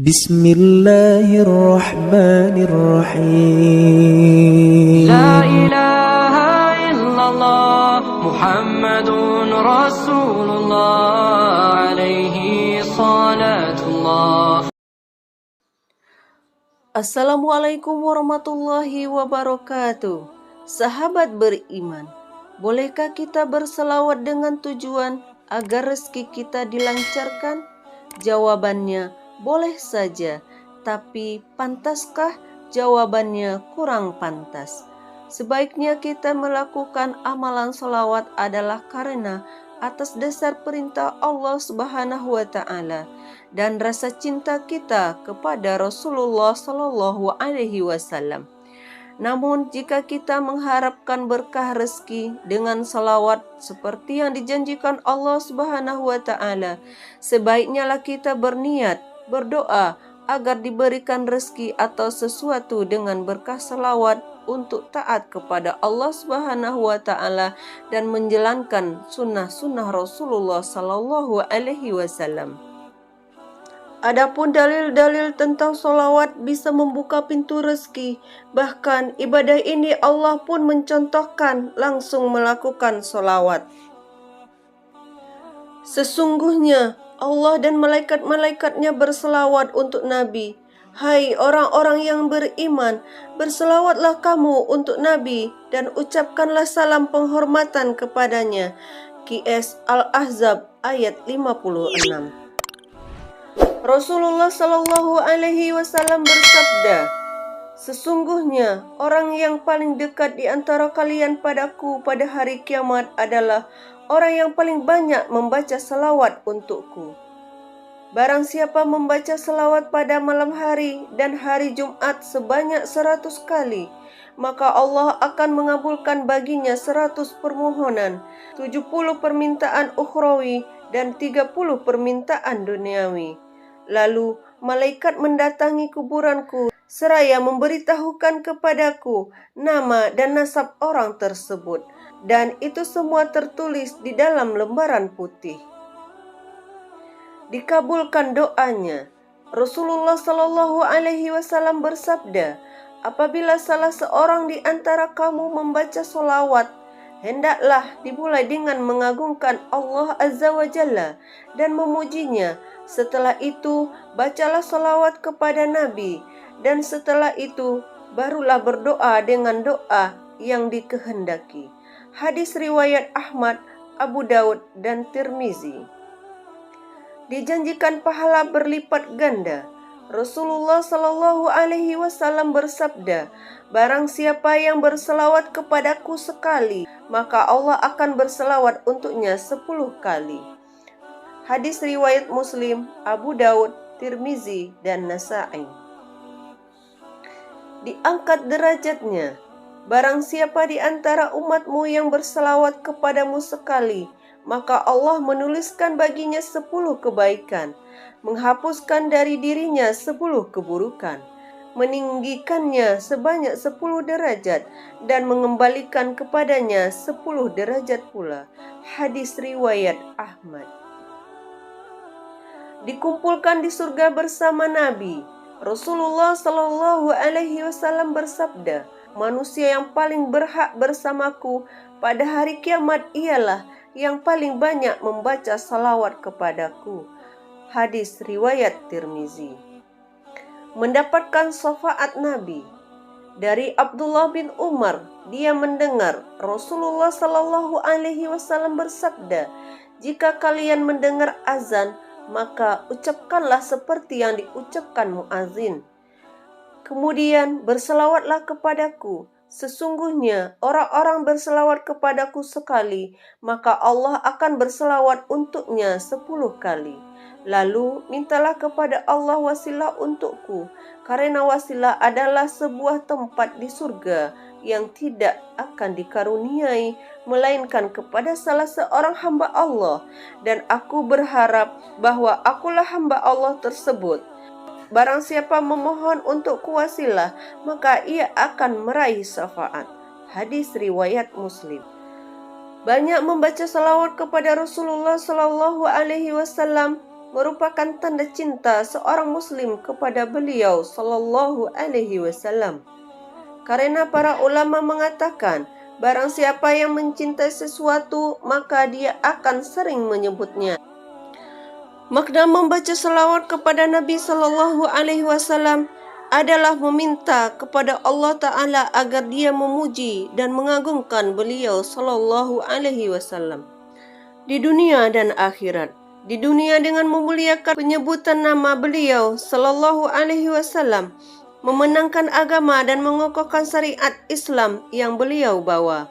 Bismillahirrahmanirrahim. La ilaha illallah Muhammadun Rasulullah alaihi salatullah. Assalamualaikum warahmatullahi wabarakatuh. Sahabat beriman, bolehkah kita berselawat dengan tujuan agar rezeki kita dilancarkan? Jawabannya, boleh saja. Tapi pantaskah? Jawabannya kurang pantas. Sebaiknya kita melakukan amalan selawat adalah karena atas dasar perintah Allah Subhanahu wa Ta'ala dan rasa cinta kita kepada Rasulullah Sallallahu Alaihi Wasallam. Namun jika kita mengharapkan berkah rezeki dengan salawat seperti yang dijanjikan Allah Subhanahu wa Ta'ala, sebaiknya lah kita berniat, berdoa agar diberikan rezeki atau sesuatu dengan berkah salawat untuk taat kepada Allah Subhanahu wa Ta'ala dan menjalankan sunnah-sunnah Rasulullah Sallallahu Alaihi Wasallam. Adapun dalil-dalil tentang solawat bisa membuka pintu rezeki. Bahkan ibadah ini Allah pun mencontohkan langsung melakukan solawat. Sesungguhnya Allah dan malaikat-malaikatnya berselawat untuk Nabi. Hai orang-orang yang beriman, berselawatlah kamu untuk Nabi dan ucapkanlah salam penghormatan kepadanya. QS Al-Ahzab ayat 56. Rasulullah Shallallahu Alaihi Wasallam bersabda, sesungguhnya orang yang paling dekat di antara kalian padaku pada hari kiamat adalah orang yang paling banyak membaca salawat untukku. Barang siapa membaca salawat pada malam hari dan hari Jumat sebanyak 100 kali, maka Allah akan mengabulkan baginya 100 permohonan, 70 permintaan ukhrawi dan 30 permintaan duniawi. Lalu malaikat mendatangi kuburanku seraya memberitahukan kepadaku nama dan nasab orang tersebut, dan itu semua tertulis di dalam lembaran putih. Dikabulkan doanya. Rasulullah Shallallahu Alaihi Wasallam bersabda, apabila salah seorang di antara kamu membaca solawat, hendaklah dimulai dengan mengagungkan Allah Azza wa Jalla dan memujinya. Setelah itu, bacalah salawat kepada Nabi, dan setelah itu, barulah berdoa dengan doa yang dikehendaki. Hadis riwayat Ahmad, Abu Daud, dan Tirmizi. Dijanjikan pahala berlipat ganda. Rasulullah Shallallahu Alaihi Wasallam bersabda, barang siapa yang berselawat kepadaku sekali, maka Allah akan berselawat untuknya 10 kali. Hadis riwayat Muslim, Abu Daud, Tirmizi, dan Nasa'i. Diangkat derajatnya. Barang siapa di antara umatmu yang berselawat kepadamu sekali, maka Allah menuliskan baginya 10 kebaikan, menghapuskan dari dirinya 10 keburukan, meninggikannya sebanyak 10 derajat, dan mengembalikan kepadanya 10 derajat pula. Hadis riwayat Ahmad. Dikumpulkan di surga bersama Nabi. Rasulullah Shallallahu Alaihi Wasallam bersabda, manusia yang paling berhak bersamaku pada hari kiamat ialah yang paling banyak membaca salawat kepadaku. Hadis riwayat Tirmizi. Mendapatkan syafaat Nabi. Dari Abdullah bin Umar, dia mendengar Rasulullah Shallallahu Alaihi Wasallam bersabda, jika kalian mendengar azan, maka ucapkanlah seperti yang diucapkan muazin. Kemudian berselawatlah kepadaku. Sesungguhnya orang-orang berselawat kepadaku sekali, maka Allah akan berselawat untuknya 10 kali. Lalu mintalah kepada Allah wasilah untukku, karena wasilah adalah sebuah tempat di surga yang tidak akan dikaruniai melainkan kepada salah seorang hamba Allah, dan aku berharap bahwa akulah hamba Allah tersebut. Barang siapa memohon untuk wasilah, maka ia akan meraih syafaat. Hadis riwayat Muslim. Banyak membaca salawat kepada Rasulullah Sallallahu Alaihi Wasallam merupakan tanda cinta seorang muslim kepada beliau sallallahu alaihi wasallam. Karena para ulama mengatakan, barang siapa yang mencintai sesuatu, maka dia akan sering menyebutnya. Makna membaca selawat kepada Nabi sallallahu alaihi wasallam adalah meminta kepada Allah Ta'ala agar dia memuji dan mengagungkan beliau sallallahu alaihi wasallam di dunia dan akhirat. Di dunia dengan memuliakan penyebutan nama beliau sallallahu alaihi wasallam, memenangkan agama dan mengokohkan syariat Islam yang beliau bawa.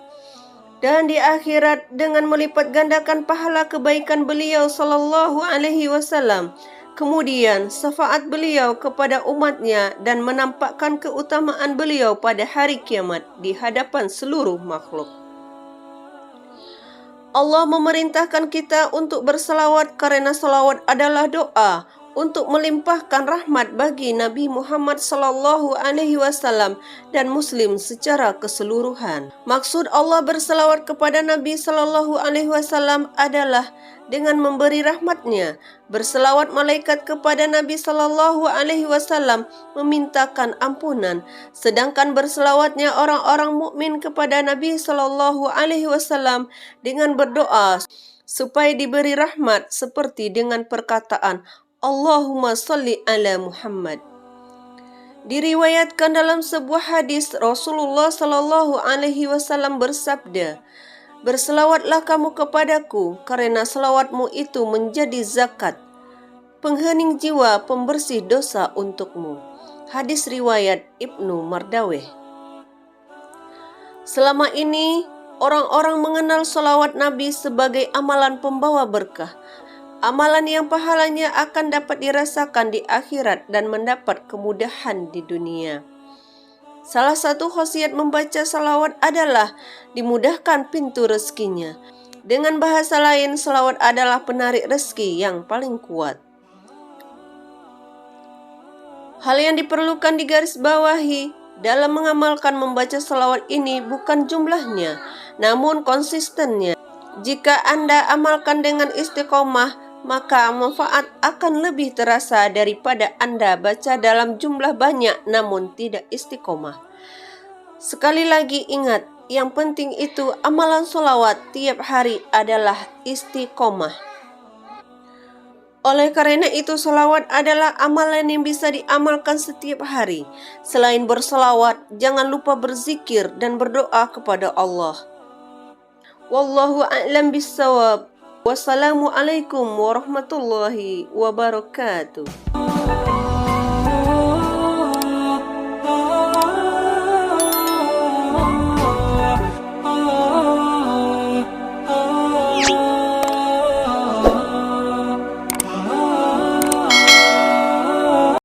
Dan di akhirat dengan melipat gandakan pahala kebaikan beliau sallallahu alaihi wasallam, kemudian syafaat beliau kepada umatnya dan menampakkan keutamaan beliau pada hari kiamat di hadapan seluruh makhluk. Allah memerintahkan kita untuk berselawat karena selawat adalah doa untuk melimpahkan rahmat bagi Nabi Muhammad sallallahu alaihi wasallam dan muslim secara keseluruhan. Maksud Allah berselawat kepada Nabi sallallahu alaihi wasallam adalah dengan memberi rahmatnya. Berselawat malaikat kepada Nabi sallallahu alaihi wasallam memintakan ampunan, sedangkan berselawatnya orang-orang mukmin kepada Nabi sallallahu alaihi wasallam dengan berdoa supaya diberi rahmat seperti dengan perkataan Allahumma salli ala Muhammad. Diriwayatkan dalam sebuah hadis Rasulullah sallallahu alaihi wasallam bersabda, "Berselawatlah kamu kepadaku, karena selawatmu itu menjadi zakat, penghening jiwa, pembersih dosa untukmu." Hadis riwayat Ibnu Mardaweh. Selama ini, orang-orang mengenal selawat Nabi sebagai amalan pembawa berkah, amalan yang pahalanya akan dapat dirasakan di akhirat dan mendapat kemudahan di dunia. Salah satu khasiat membaca salawat adalah dimudahkan pintu rezekinya. Dengan bahasa lain, salawat adalah penarik rezeki yang paling kuat. Hal yang diperlukan digarisbawahi dalam mengamalkan membaca salawat ini bukan jumlahnya, namun konsistennya. Jika Anda amalkan dengan istiqomah, maka manfaat akan lebih terasa daripada Anda baca dalam jumlah banyak namun tidak istiqomah. Sekali lagi ingat, yang penting itu amalan sholawat tiap hari adalah istiqomah. Oleh karena itu, sholawat adalah amalan yang bisa diamalkan setiap hari. Selain bersolawat, jangan lupa berzikir dan berdoa kepada Allah. Wallahu a'lam bissawab. Wassalamualaikum warahmatullahi wabarakatuh.